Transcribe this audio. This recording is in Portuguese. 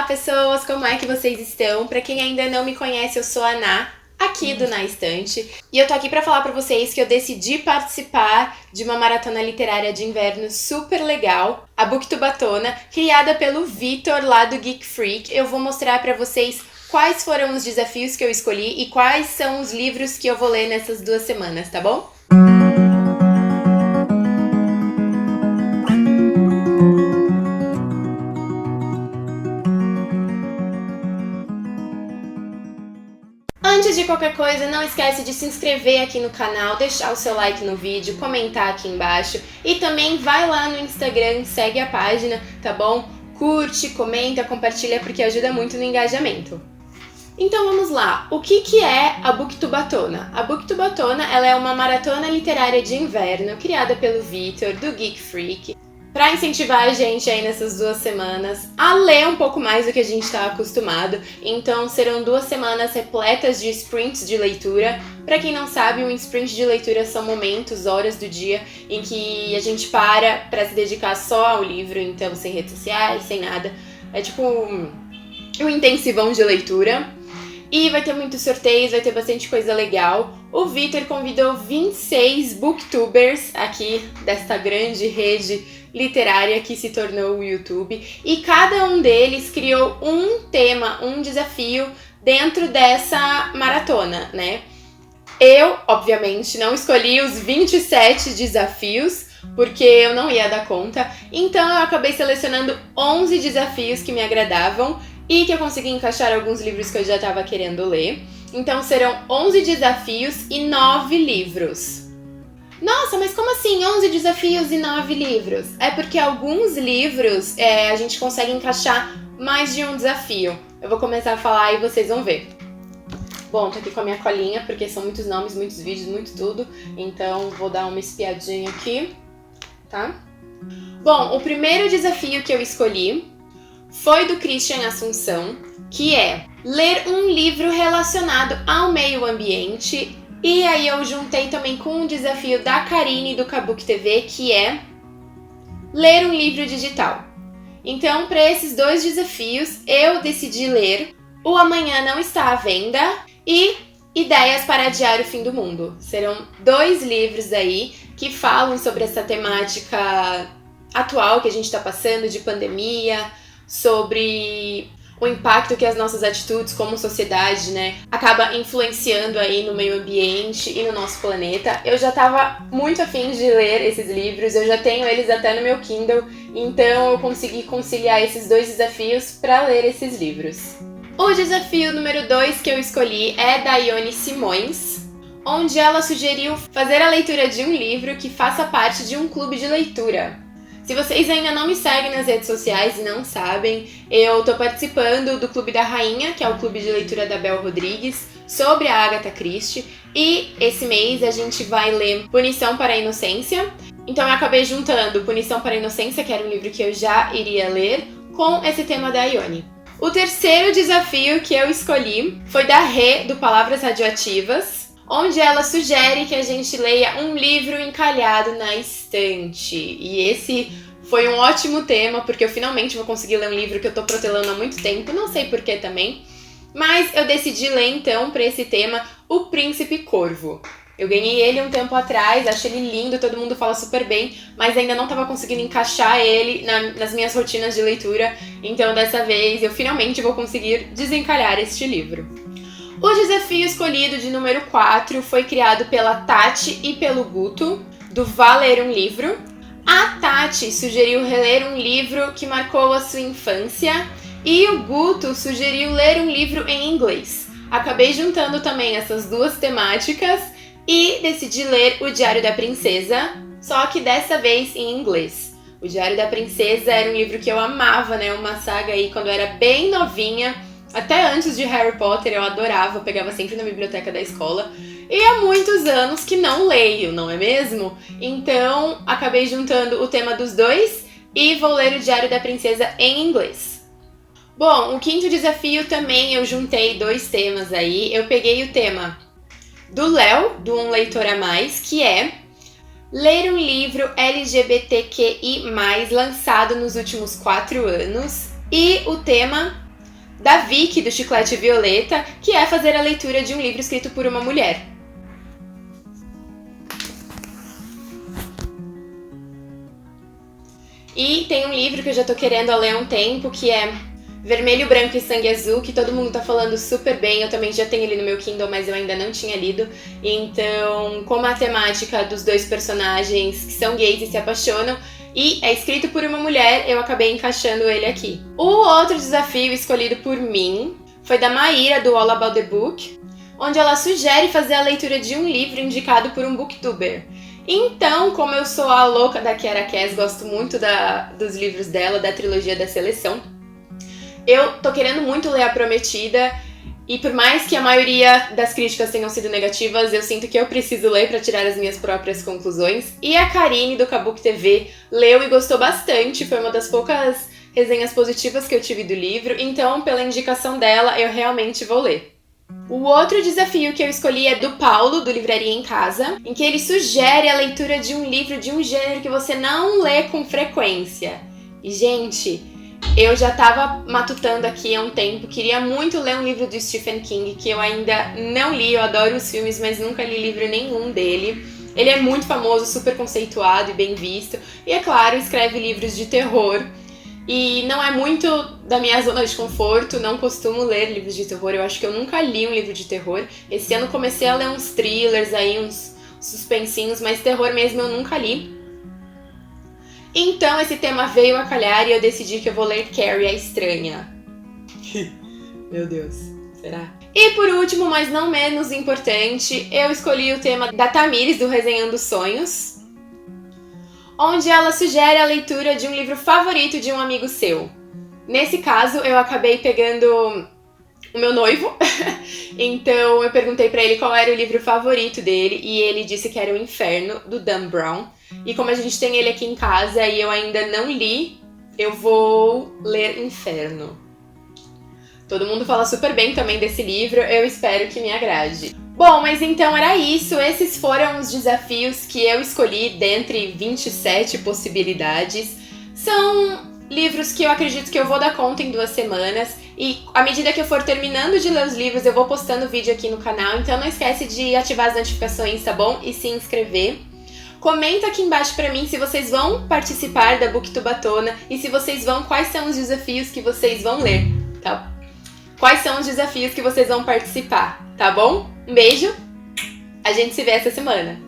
pessoas, como é que vocês estão? Pra quem ainda não me conhece, eu sou a Ná, aqui do Na Estante, e eu tô aqui pra falar pra vocês que eu decidi participar de uma maratona literária de inverno super legal, a Booktubatona, criada pelo Vitor lá do Geek Freak. Eu vou mostrar pra vocês quais foram os desafios que eu escolhi e quais são os livros que eu vou ler nessas 2 semanas, tá bom? Antes de qualquer coisa, não esquece de se inscrever aqui no canal, deixar o seu like no vídeo, comentar aqui embaixo e também vai lá no Instagram, segue a página, tá bom? Curte, comenta, compartilha porque ajuda muito no engajamento. Então vamos lá, o que é a Booktubatona? A Booktubatona ela é uma maratona literária de inverno criada pelo Vitor, do Geek Freak, para incentivar a gente aí nessas 2 semanas a ler um pouco mais do que a gente está acostumado. Então serão 2 semanas repletas de sprints de leitura. Para quem não sabe, um sprint de leitura são momentos, horas do dia em que a gente para se dedicar só ao livro, então sem redes sociais, sem nada. É tipo um intensivão de leitura. E vai ter muitos sorteios, vai ter bastante coisa legal. O Vitor convidou 26 booktubers aqui desta grande rede literária que se tornou o YouTube. E cada um deles criou um tema, um desafio dentro dessa maratona, né? Eu, obviamente, não escolhi os 27 desafios, porque eu não ia dar conta. Então eu acabei selecionando 11 desafios que me agradavam e que eu consegui encaixar alguns livros que eu já estava querendo ler. Então serão 11 desafios e 9 livros. Nossa, mas como assim 11 desafios e 9 livros? É porque alguns livros a gente consegue encaixar mais de um desafio. Eu vou começar a falar e vocês vão ver. Bom, tô aqui com a minha colinha porque são muitos nomes, muitos vídeos, muito tudo. Então vou dar uma espiadinha aqui, tá? Bom, o primeiro desafio que eu escolhi foi do Christian Assunção, que é ler um livro relacionado ao meio ambiente. E aí eu juntei também com um desafio da Karine do Kabook TV, que é ler um livro digital. Então, para esses 2 desafios, eu decidi ler O Amanhã Não Está à Venda e Ideias para Adiar o Fim do Mundo. Serão 2 livros aí que falam sobre essa temática atual que a gente está passando, de pandemia, sobre o impacto que as nossas atitudes como sociedade, né, acaba influenciando aí no meio ambiente e no nosso planeta. Eu já estava muito afim de ler esses livros, eu já tenho eles até no meu Kindle, então eu consegui conciliar esses 2 desafios para ler esses livros. O desafio número 2 que eu escolhi é da Ione Simões, onde ela sugeriu fazer a leitura de um livro que faça parte de um clube de leitura. Se vocês ainda não me seguem nas redes sociais e não sabem, eu tô participando do Clube da Rainha, que é o clube de leitura da Bel Rodrigues, sobre a Agatha Christie, e esse mês a gente vai ler Punição para a Inocência. Então eu acabei juntando Punição para a Inocência, que era um livro que eu já iria ler, com esse tema da Ione. O terceiro desafio que eu escolhi foi da Rê, do Palavras Radioativas, onde ela sugere que a gente leia um livro encalhado na estante. E esse foi um ótimo tema, porque eu finalmente vou conseguir ler um livro que eu tô protelando há muito tempo, não sei porquê também. Mas eu decidi ler então, para esse tema, O Príncipe Corvo. Eu ganhei ele um tempo atrás, achei ele lindo, todo mundo fala super bem, mas ainda não tava conseguindo encaixar ele nas minhas rotinas de leitura. Então dessa vez eu finalmente vou conseguir desencalhar este livro. O desafio escolhido de número 4 foi criado pela Tati e pelo Guto, do Vá Ler um Livro. A Tati sugeriu reler um livro que marcou a sua infância e o Guto sugeriu ler um livro em inglês. Acabei juntando também essas 2 temáticas e decidi ler O Diário da Princesa, só que dessa vez em inglês. O Diário da Princesa era um livro que eu amava, né? Uma saga aí quando eu era bem novinha. Até antes de Harry Potter eu adorava, eu pegava sempre na biblioteca da escola. E há muitos anos que não leio, não é mesmo? Então acabei juntando o tema dos 2 e vou ler O Diário da Princesa em inglês. Bom, o 5º desafio também eu juntei 2 temas aí. Eu peguei o tema do Léo, do Um Leitor a Mais, que é ler um livro LGBTQI+, lançado nos últimos 4 anos. E o tema da Vicky, do Chiclete Violeta, que é fazer a leitura de um livro escrito por uma mulher. E tem um livro que eu já tô querendo ler há um tempo, que é Vermelho, Branco e Sangue Azul, que todo mundo tá falando super bem. Eu também já tenho ele no meu Kindle, mas eu ainda não tinha lido. Então, como a temática dos dois personagens que são gays e se apaixonam, e é escrito por uma mulher, eu acabei encaixando ele aqui. O outro desafio escolhido por mim foi da Maíra, do All About the Book, onde ela sugere fazer a leitura de um livro indicado por um booktuber. Então, como eu sou a louca da Kiara Cass, gosto muito dos livros dela, da trilogia da seleção, eu tô querendo muito ler A Prometida, e por mais que a maioria das críticas tenham sido negativas, eu sinto que eu preciso ler para tirar as minhas próprias conclusões. E a Karine, do Kabuki TV, leu e gostou bastante, foi uma das poucas resenhas positivas que eu tive do livro, então, pela indicação dela, eu realmente vou ler. O outro desafio que eu escolhi é do Paulo, do Livraria em Casa, em que ele sugere a leitura de um livro de um gênero que você não lê com frequência. E, gente, eu já tava matutando aqui há um tempo, queria muito ler um livro do Stephen King, que eu ainda não li, eu adoro os filmes, mas nunca li livro nenhum dele. Ele é muito famoso, super conceituado e bem visto, e é claro, escreve livros de terror. E não é muito da minha zona de conforto, não costumo ler livros de terror, eu acho que eu nunca li um livro de terror. Esse ano comecei a ler uns thrillers aí, uns suspensinhos, mas terror mesmo eu nunca li. Então esse tema veio a calhar e eu decidi que eu vou ler Carrie, a Estranha. Meu Deus, será? E por último, mas não menos importante, eu escolhi o tema da Tamires, do Resenhando Sonhos, onde ela sugere a leitura de um livro favorito de um amigo seu. Nesse caso, eu acabei pegando o meu noivo, então eu perguntei pra ele qual era o livro favorito dele, e ele disse que era O Inferno, do Dan Brown. E como a gente tem ele aqui em casa e eu ainda não li, eu vou ler Inferno. Todo mundo fala super bem também desse livro, eu espero que me agrade. Bom, mas então era isso, esses foram os desafios que eu escolhi dentre 27 possibilidades. São livros que eu acredito que eu vou dar conta em 2 semanas, e à medida que eu for terminando de ler os livros, eu vou postando vídeo aqui no canal, então não esquece de ativar as notificações, tá bom? E se inscrever. Comenta aqui embaixo pra mim se vocês vão participar da Booktubatona e se vocês vão, quais são os desafios que vocês vão ler, tá? Quais são os desafios que vocês vão participar, tá bom? Um beijo, a gente se vê essa semana.